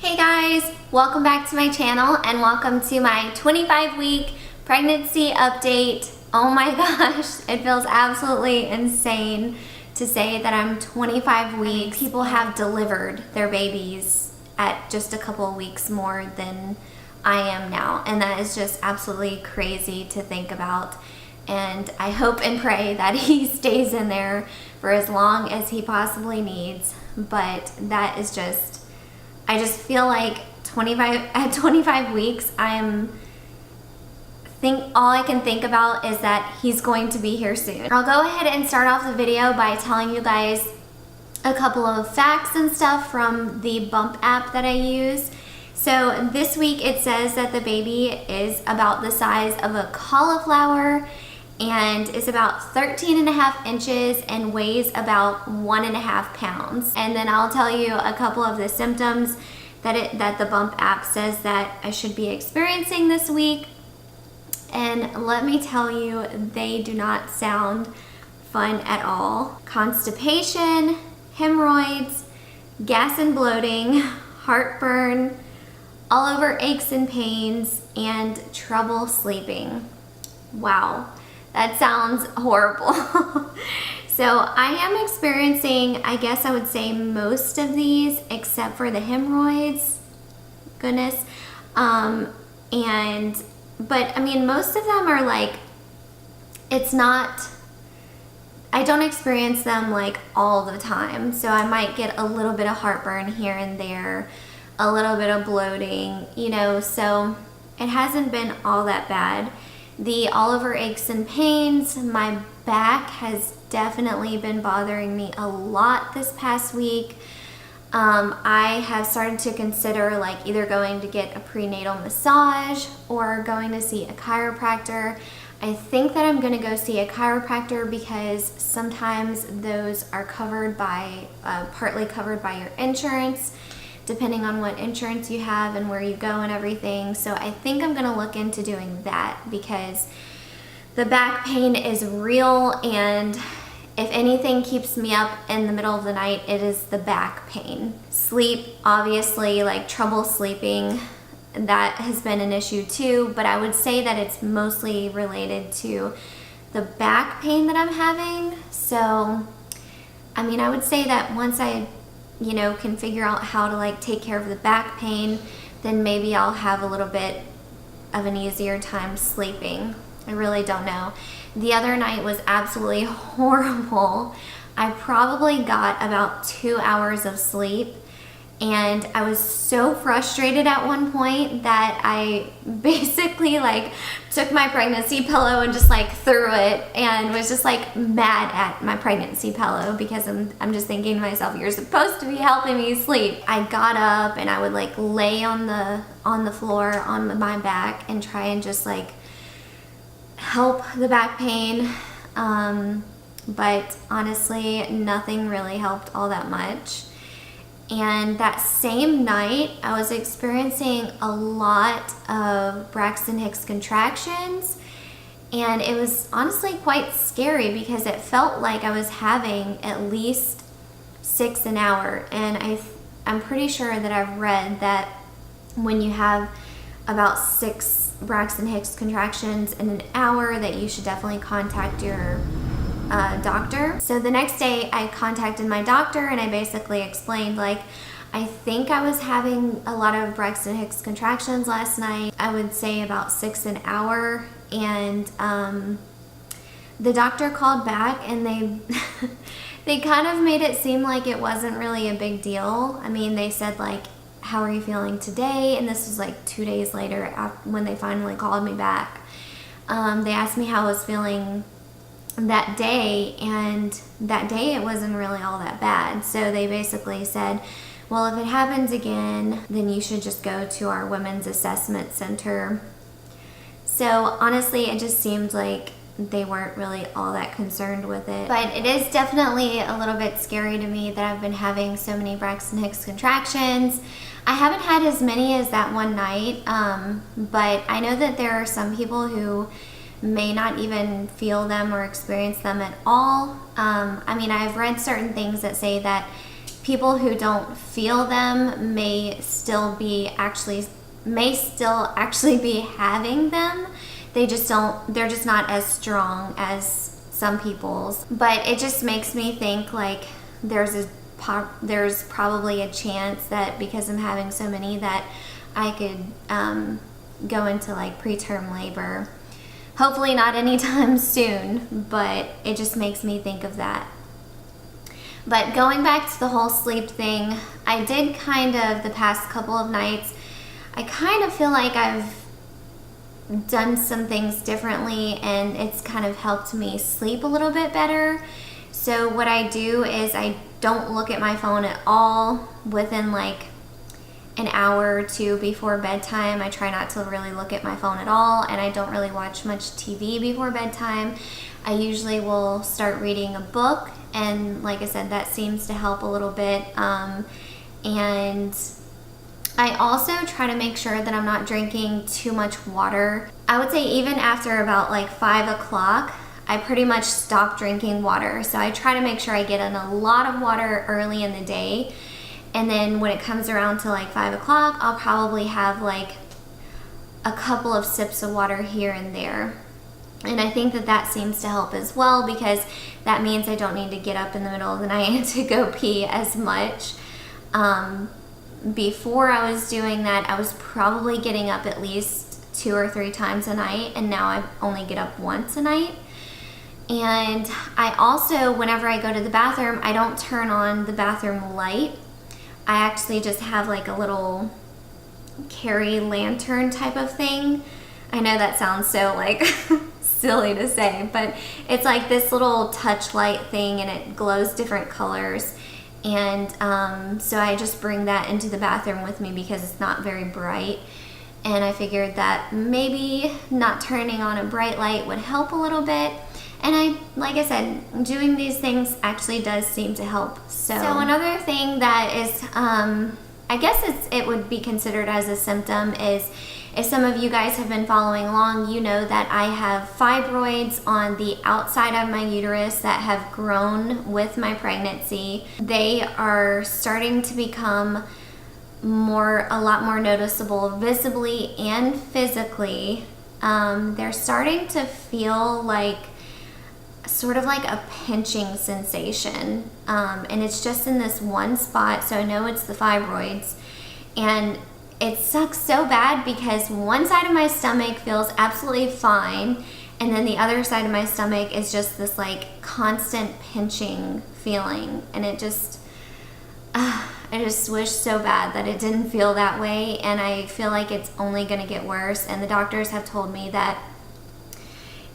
Hey guys, welcome back to my channel and welcome to my 25-week pregnancy update. Oh my gosh, it feels absolutely insane to say that I'm 25 weeks. People have delivered their babies at just a couple of weeks more than I am now, and that is just absolutely crazy to think about. And I hope and pray that he stays in there for as long as he possibly needs, but that is just, I just feel like at 25 weeks, all I can think about is that he's going to be here soon. I'll go ahead and start off the video by telling you guys a couple of facts and stuff from the Bump app that I use. So this week it says that the baby is about the size of a cauliflower and is about 13.5 inches and weighs about 1.5 pounds. And then I'll tell you a couple of the symptoms that the Bump app says that I should be experiencing this week. And let me tell you, they do not sound fun at all. Constipation, hemorrhoids, gas and bloating, heartburn, all over aches and pains, and trouble sleeping. Wow. That sounds horrible. So I am experiencing, I guess I would say, most of these except for the hemorrhoids. Goodness. But I mean, most of them are like, I don't experience them like all the time. So I might get a little bit of heartburn here and there, a little bit of bloating, so it hasn't been all that bad. The all over aches and pains, my back has definitely been bothering me a lot this past week. I have started to consider like either going to get a prenatal massage or going to see a chiropractor. I think that I'm going to go see a chiropractor because sometimes those are covered by, partly covered by your insurance, depending on what insurance you have and where you go and everything. So I think I'm gonna look into doing that because the back pain is real, and if anything keeps me up in the middle of the night, it is the back pain. Sleep, obviously, like trouble sleeping, that has been an issue too, but I would say that it's mostly related to the back pain that I'm having. So, I mean, I would say that once I can figure out how to like take care of the back pain, then maybe I'll have a little bit of an easier time sleeping. I really don't know. The other night was absolutely horrible. I probably got about 2 hours of sleep, and I was so frustrated at one point that I basically like took my pregnancy pillow and just like threw it, and was just like mad at my pregnancy pillow because I'm just thinking to myself, you're supposed to be helping me sleep. I got up and I would like lay on the floor on my back and try and just like help the back pain. But honestly, nothing really helped all that much. And that same night, I was experiencing a lot of Braxton Hicks contractions, and it was honestly quite scary because it felt like I was having at least 6 an hour. And I'm pretty sure that I've read that when you have about 6 Braxton Hicks contractions in an hour, that you should definitely contact your doctor. So the next day I contacted my doctor and I basically explained, like, I think I was having a lot of Braxton Hicks contractions last night. I would say about 6 an hour. And the doctor called back and they kind of made it seem like it wasn't really a big deal. I mean, they said like, how are you feeling today? And this was like 2 days later when they finally called me back. They asked me how I was feeling that day, and that day it wasn't really all that bad. So they basically said, well, if it happens again, then you should just go to our women's assessment center. So honestly, it just seemed like they weren't really all that concerned with it. But it is definitely a little bit scary to me that I've been having so many Braxton Hicks contractions. I haven't had as many as that one night, but I know that there are some people who may not even feel them or experience them at all. I mean, I've read certain things that say that people who don't feel them may still actually be having them. They're just not as strong as some people's. But it just makes me think like there's probably a chance that because I'm having so many that I could go into like preterm labor. Hopefully not anytime soon, but it just makes me think of that. But going back to the whole sleep thing, I did kind of the past couple of nights, I kind of feel like I've done some things differently and it's kind of helped me sleep a little bit better. So what I do is I don't look at my phone at all within like an hour or two before bedtime. I try not to really look at my phone at all, and I don't really watch much TV before bedtime. I usually will start reading a book, and like I said, that seems to help a little bit. And I also try to make sure that I'm not drinking too much water. I would say even after about like 5 o'clock, I pretty much stop drinking water. So I try to make sure I get in a lot of water early in the day. And then when it comes around to like 5 o'clock, I'll probably have like a couple of sips of water here and there. And I think that seems to help as well, because that means I don't need to get up in the middle of the night to go pee as much. Before I was doing that, I was probably getting up at least 2 or 3 times a night, and now I only get up once a night. And I also, whenever I go to the bathroom, I don't turn on the bathroom light. I actually just have like a little carry lantern type of thing. I know that sounds so like silly to say, but it's like this little touch light thing, and it glows different colors. And so I just bring that into the bathroom with me because it's not very bright. And I figured that maybe not turning on a bright light would help a little bit. And like I said, doing these things actually does seem to help. So another thing that is, I guess it would be considered as a symptom is, if some of you guys have been following along, you know that I have fibroids on the outside of my uterus that have grown with my pregnancy. They are starting to become a lot more noticeable visibly and physically. They're starting to feel like sort of like a pinching sensation, and it's just in this one spot, so I know it's the fibroids. And it sucks so bad because one side of my stomach feels absolutely fine, and then the other side of my stomach is just this like constant pinching feeling. And I just wish so bad that it didn't feel that way, and I feel like it's only going to get worse. And the doctors have told me that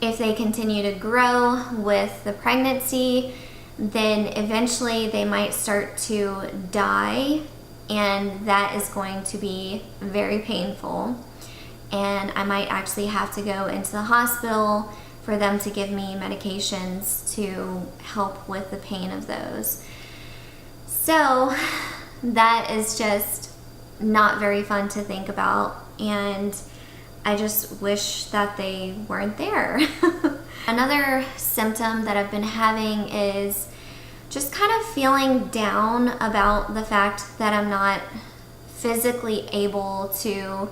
if they continue to grow with the pregnancy, then eventually they might start to die, and that is going to be very painful. And I might actually have to go into the hospital for them to give me medications to help with the pain of those. So that is just not very fun to think about, and I just wish that they weren't there. Another symptom that I've been having is just kind of feeling down about the fact that I'm not physically able to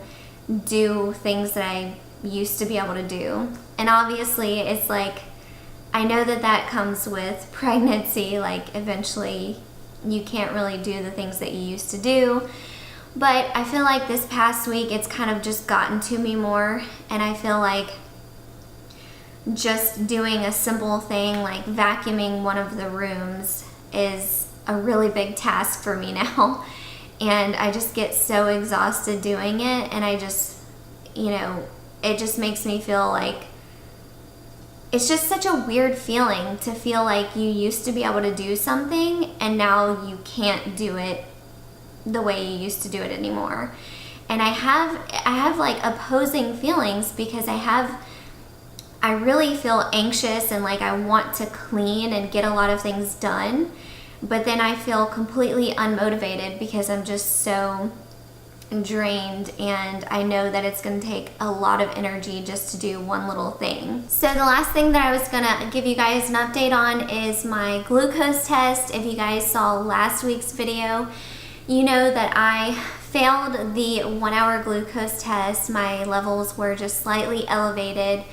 do things that I used to be able to do. And obviously it's like, I know that comes with pregnancy, like eventually you can't really do the things that you used to do. But I feel like this past week it's kind of just gotten to me more, and I feel like just doing a simple thing like vacuuming one of the rooms is a really big task for me now. And I just get so exhausted doing it, and I just, it just makes me feel like it's just such a weird feeling to feel like you used to be able to do something and now you can't do it the way you used to do it anymore. And I have like opposing feelings, because I really feel anxious and like I want to clean and get a lot of things done, but then I feel completely unmotivated because I'm just so drained, and I know that it's going to take a lot of energy just to do one little thing. So the last thing that I was going to give you guys an update on is my glucose test. If you guys saw last week's video, you know that I failed the 1 hour glucose test. My levels were just slightly elevated.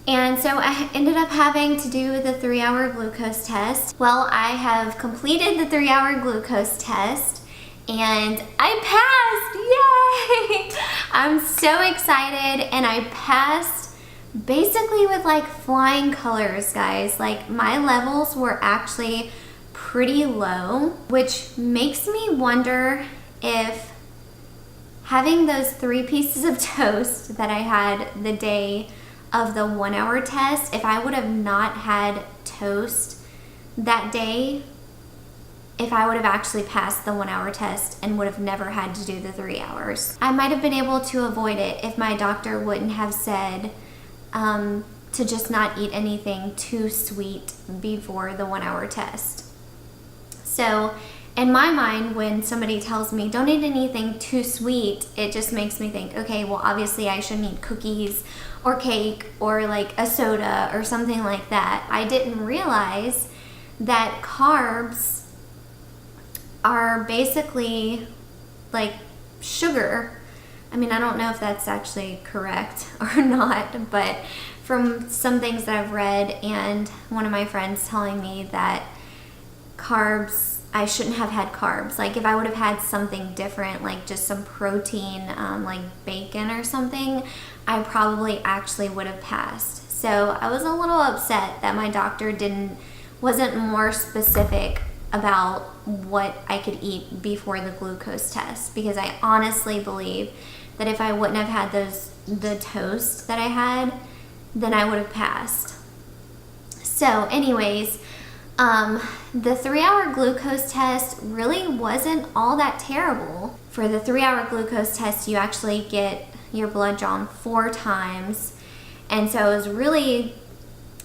And so I ended up having to do the 3 hour glucose test. Well, I have completed the 3 hour glucose test and I passed, yay! I'm so excited, and I passed basically with like flying colors, guys. Like, my levels were actually pretty low, which makes me wonder if having those 3 pieces of toast that I had the day of the 1 hour test, if I would have not had toast that day, if I would have actually passed the 1 hour test and would have never had to do the 3 hours. I might have been able to avoid it if my doctor wouldn't have said to just not eat anything too sweet before the 1 hour test. So in my mind, when somebody tells me don't eat anything too sweet, it just makes me think, okay, well, obviously I shouldn't eat cookies or cake or like a soda or something like that. I didn't realize that carbs are basically like sugar. I mean, I don't know if that's actually correct or not, but from some things that I've read and one of my friends telling me that carbs, I shouldn't have had carbs. Like, if I would have had something different, like just some protein, like bacon or something, I probably actually would have passed. So I was a little upset that my doctor wasn't more specific about what I could eat before the glucose test, because I honestly believe that if I wouldn't have had the toast that I had, then I would have passed. So anyways, the 3 hour glucose test really wasn't all that terrible. For the 3 hour glucose test, you actually get your blood drawn 4 times. And so it was really,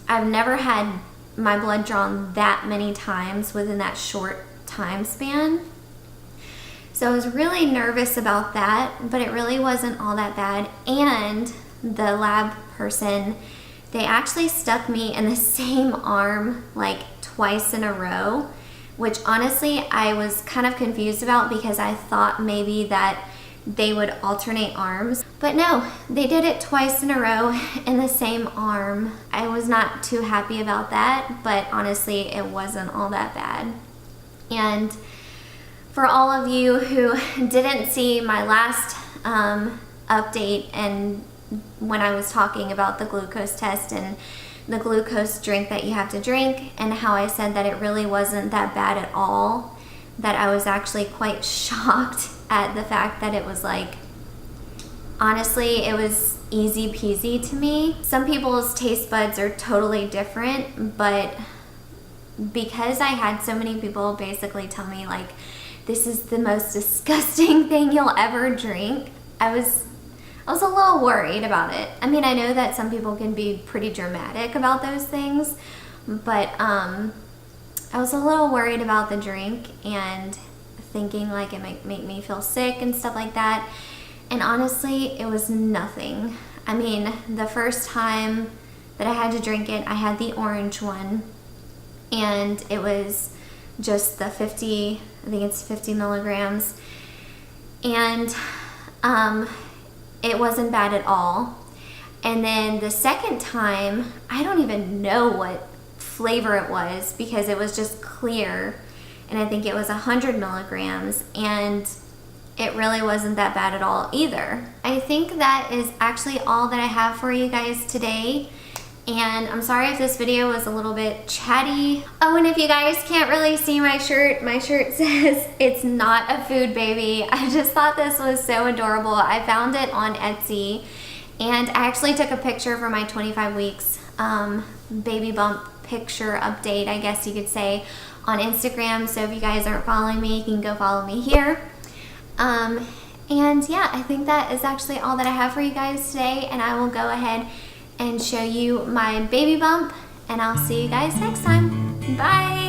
I've never had my blood drawn that many times within that short time span. So I was really nervous about that, but it really wasn't all that bad. And the lab person, they actually stuck me in the same arm like twice in a row, which honestly I was kind of confused about, because I thought maybe that they would alternate arms. But no, they did it twice in a row in the same arm. I was not too happy about that, but honestly, it wasn't all that bad. And for all of you who didn't see my last update, and when I was talking about the glucose test and the glucose drink that you have to drink, and how I said that it really wasn't that bad at all, that I was actually quite shocked at the fact that it was like, honestly, it was easy peasy to me. Some people's taste buds are totally different, but because I had so many people basically tell me like, this is the most disgusting thing you'll ever drink, I was a little worried about it. I mean, I know that some people can be pretty dramatic about those things, but I was a little worried about the drink and thinking like it might make me feel sick and stuff like that. And honestly, it was nothing. I mean, the first time that I had to drink it, I had the orange one, and it was just the 50, I think it's 50 milligrams. And it wasn't bad at all. And then the second time, I don't even know what flavor it was, because it was just clear, and I think it was 100 milligrams, and it really wasn't that bad at all either. I think that is actually all that I have for you guys today. And I'm sorry if this video was a little bit chatty. Oh, and if you guys can't really see my shirt says it's not a food baby. I just thought this was so adorable. I found it on Etsy, and I actually took a picture for my 25 weeks baby bump picture update, I guess you could say, on Instagram. So if you guys aren't following me, you can go follow me here. And yeah, I think that is actually all that I have for you guys today, and I will go ahead and show you my baby bump, and I'll see you guys next time. Bye!